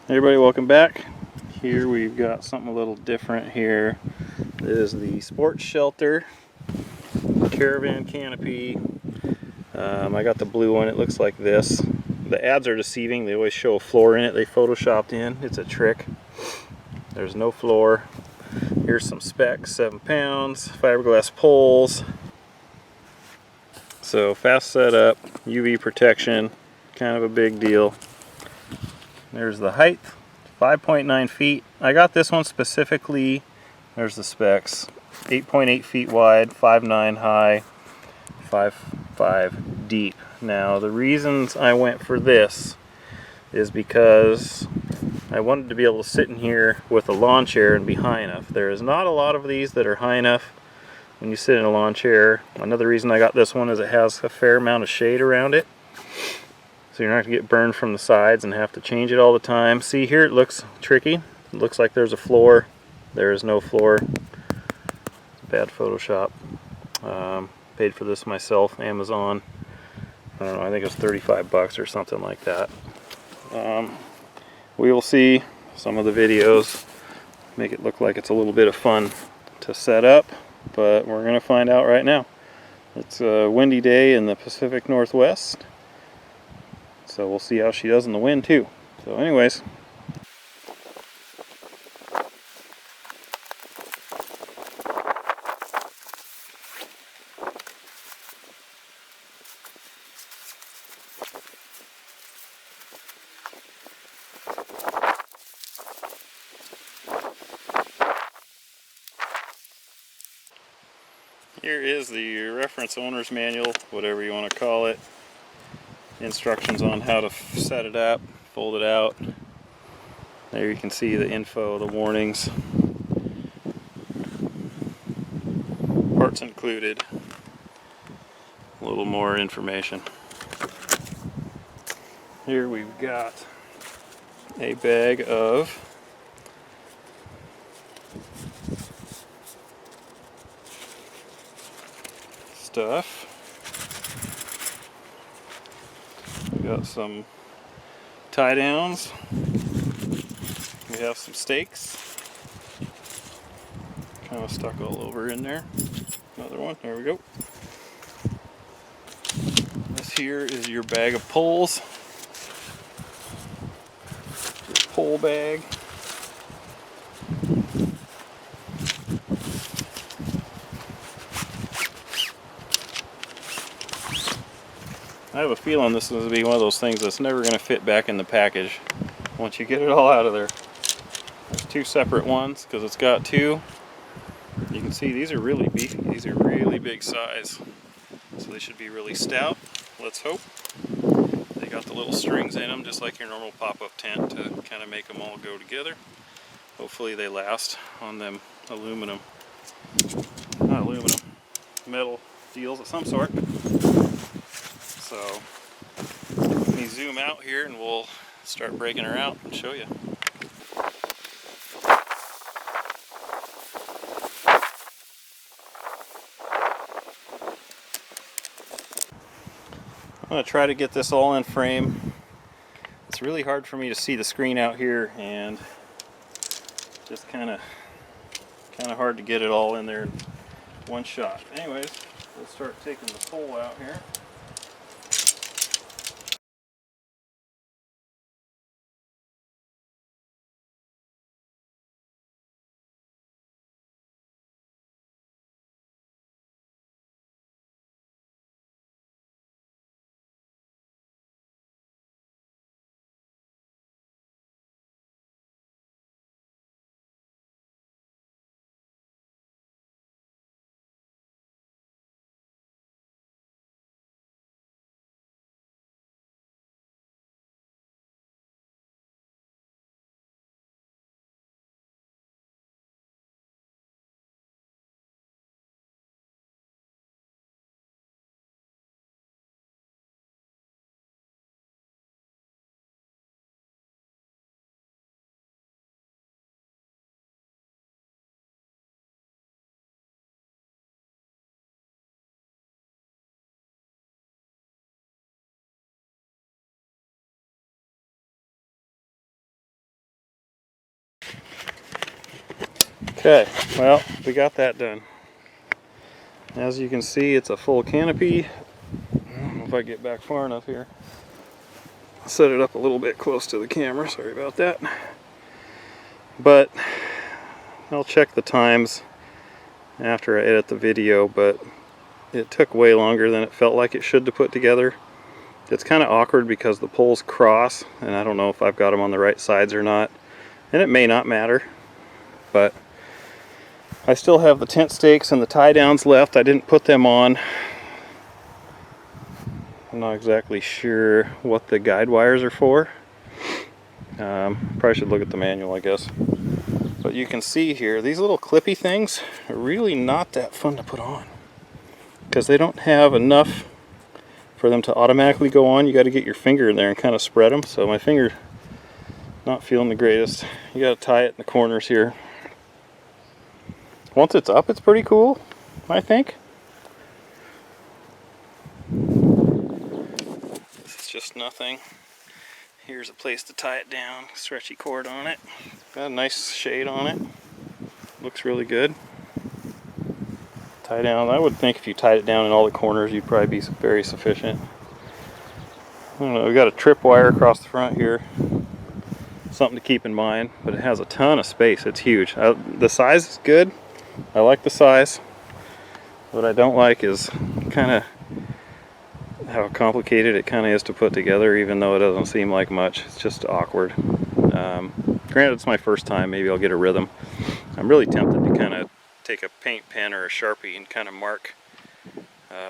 Hey everybody, welcome back. Here we've got something a little different here. This is the sports shelter Caravan Canopy. I got the blue one. It looks like this. The ads are deceiving. They always show a floor in it. They photoshopped in. It's a trick. There's no floor. Here's some specs. 7 pounds, fiberglass poles. So fast setup, UV protection, kind of a big deal. There's the height. 5.9 feet. I got this one specifically, there's the specs, 8.8 feet wide, 5'9 high, 5'5 deep. Now the reasons I went for this is because I wanted to be able to sit in here with a lawn chair and be high enough. There is not a lot of these that are high enough when you sit in a lawn chair. Another reason I got this one is it has a fair amount of shade around it. So you're not going to get burned from the sides and have to change it all the time. See here, it looks tricky. It looks like there's a floor. There is no floor. Bad Photoshop. Paid for this myself, Amazon. I don't know, I think it was 35 bucks or something like that. We will see some of the videos. Make it look like it's a little bit of fun to set up, but we're going to find out right now. It's a windy day in the Pacific Northwest. So we'll see how she does in the wind too. So anyways. Here is the reference owner's manual, whatever you want to call it. Instructions on how to set it up, fold it out. There you can see the info, the warnings. Parts included. A little more information. Here we've got a bag of stuff. We got some tie downs. We have some stakes. Kind of stuck all over in there. Another one, there we go. This here is your bag of poles. Your pole bag. I have a feeling this is going to be one of those things that's never going to fit back in the package once you get it all out of there. There's two separate ones because it's got two. You can see these are really beefy. These are really big size. So they should be really stout. Let's hope. They got the little strings in them just like your normal pop-up tent to kind of make them all go together. Hopefully they last on them metal deals of some sort. So let me zoom out here and we'll start breaking her out and show you. I'm going to try to get this all in frame. It's really hard for me to see the screen out here and just kind of hard to get it all in there in one shot. Anyways, we'll start taking the pole out here. Okay, well, we got that done. As you can see, it's a full canopy. I don't know if I get back far enough here. I'll set it up a little bit close to the camera, sorry about that. But I'll check the times after I edit the video, but it took way longer than it felt like it should to put together. It's kind of awkward because the poles cross, and I don't know if I've got them on the right sides or not. And it may not matter, but I still have the tent stakes and the tie downs left. I didn't put them on. I'm not exactly sure what the guide wires are for. Probably should look at the manual, I guess. But you can see here, these little clippy things are really not that fun to put on, because they don't have enough for them to automatically go on. You got to get your finger in there and kind of spread them. So my finger not feeling the greatest. You got to tie it in the corners here. Once it's up, it's pretty cool, I think. This is just nothing. Here's a place to tie it down. Stretchy cord on it. Got a nice shade on it. Looks really good. Tie down. I would think if you tied it down in all the corners, you'd probably be very sufficient. I don't know. We got a tripwire across the front here. Something to keep in mind, but it has a ton of space. It's huge. The size is good. I like the size. What I don't like is kind of how complicated it kind of is to put together, even though it doesn't seem like much. It's just awkward. Granted, it's my first time. Maybe I'll get a rhythm. I'm really tempted to kind of take a paint pen or a Sharpie and kind of mark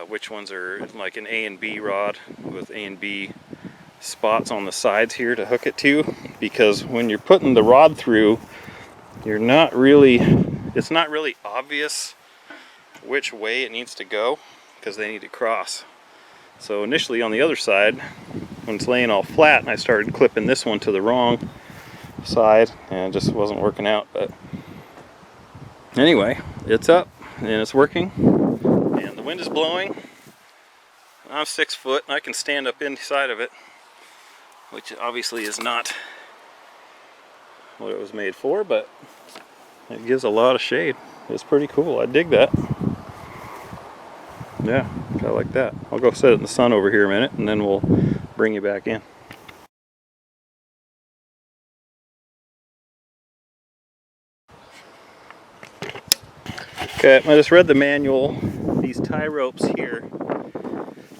which ones are like an A and B rod with A and B spots on the sides here to hook it to, because when you're putting the rod through, it's not really obvious which way it needs to go, because they need to cross. So initially on the other side, when it's laying all flat, and I started clipping this one to the wrong side, and it just wasn't working out. But anyway, it's up and it's working, and the wind is blowing. I'm 6 foot and I can stand up inside of it, which obviously is not what it was made for, but it gives a lot of shade. It's pretty cool. I dig that. Yeah, I like that. I'll go set it in the sun over here a minute, and then we'll bring you back in. Okay, I just read the manual. These tie ropes here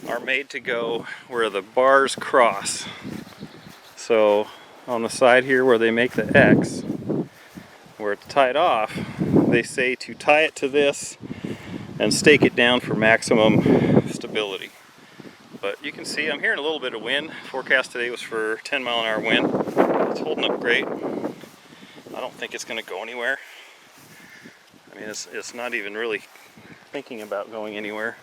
are made to go where the bars cross. So on the side here where they make the X, where it's tied off, they say to tie it to this and stake it down for maximum stability. But you can see I'm hearing a little bit of wind. Forecast today was for 10-mile-an-hour wind. It's holding up great. I don't think it's going to go anywhere. I mean, it's not even really thinking about going anywhere.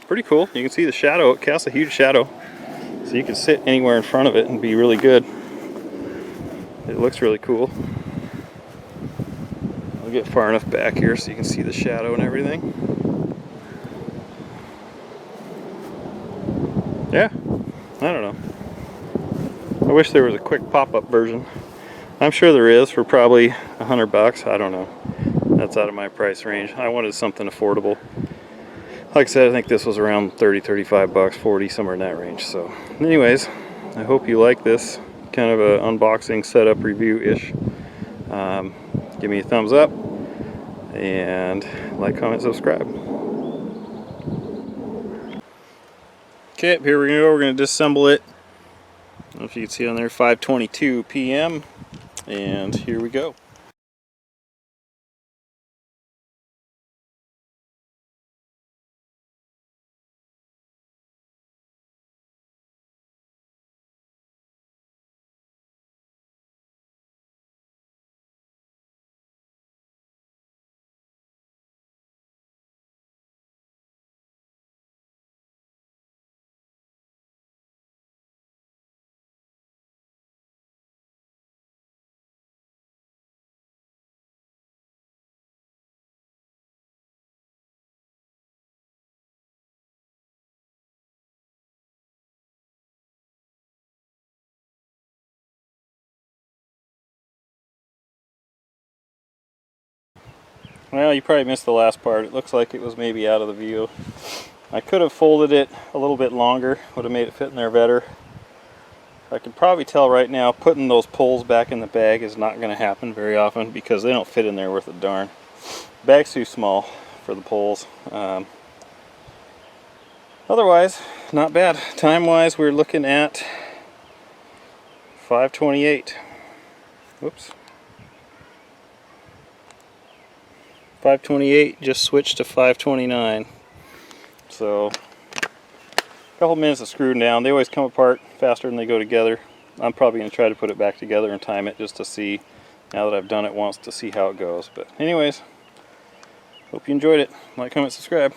Pretty cool. You can see the shadow. It casts a huge shadow. So you can sit anywhere in front of it and be really good. It looks really cool. I'll get far enough back here so you can see the shadow and everything. Yeah, I don't know. I wish there was a quick pop-up version. I'm sure there is for probably $100. I don't know. That's out of my price range. I wanted something affordable. Like I said, I think this was around 30, 35 bucks, 40, somewhere in that range. So anyways, I hope you like this kind of a unboxing setup review-ish. Give me a thumbs up and like, comment, subscribe. Okay, here we go. We're going to disassemble it. I don't know if you can see on there, 5:22 p.m. and here we go. Well, you probably missed the last part. It looks like it was maybe out of the view. I could have folded it a little bit longer, would have made it fit in there better. I can probably tell right now putting those poles back in the bag is not going to happen very often because they don't fit in there worth a darn. The bag's too small for the poles. Otherwise, not bad. Time-wise, we're looking at 5:28. Whoops. 5:28, just switched to 5:29. So, a couple minutes of screwing down. They always come apart faster than they go together. I'm probably going to try to put it back together and time it just to see, now that I've done it once, to see how it goes. But anyways, hope you enjoyed it. Like, comment, subscribe.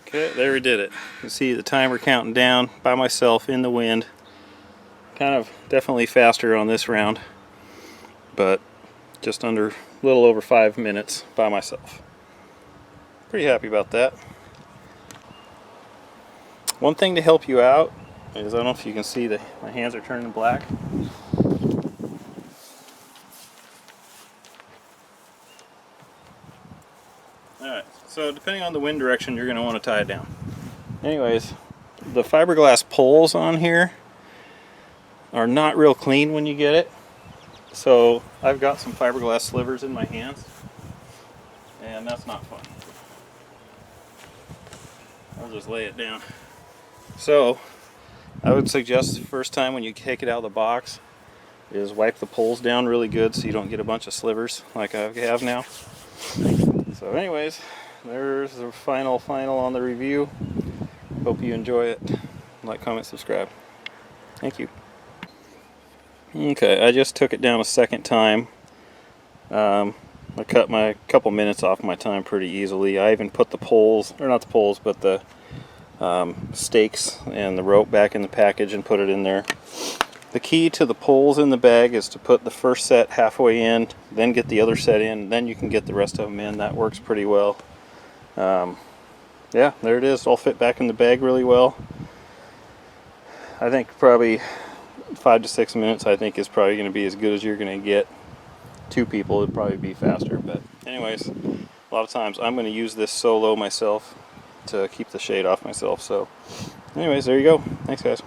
Okay, there we did it. You can see the timer counting down by myself in the wind. Kind of definitely faster on this round, but just under a little over 5 minutes by myself. Pretty happy about that. One thing to help you out is, I don't know if you can see, my hands are turning black. Alright, so depending on the wind direction, you're going to want to tie it down. Anyways, the fiberglass poles on here are not real clean when you get it. So I've got some fiberglass slivers in my hands, and that's not fun. I'll just lay it down. So I would suggest the first time when you take it out of the box is wipe the poles down really good so you don't get a bunch of slivers like I have now. So anyways, there's the final on the review. Hope you enjoy it. Like, comment, subscribe. Thank you. Okay, I just took it down a second time. I cut my couple minutes off my time pretty easily. I even put the poles, or not the poles, but the stakes and the rope back in the package and put it in there. The key to the poles in the bag is to put the first set halfway in, then get the other set in, then you can get the rest of them in. That works pretty well. Yeah, there it is. All fit back in the bag really well. I think probably 5 to 6 minutes I think is probably going to be as good as you're going to get. 2 people would probably be faster, but anyways, a lot of times I'm going to use this solo myself to keep the shade off myself. So anyways, there you go. Thanks guys.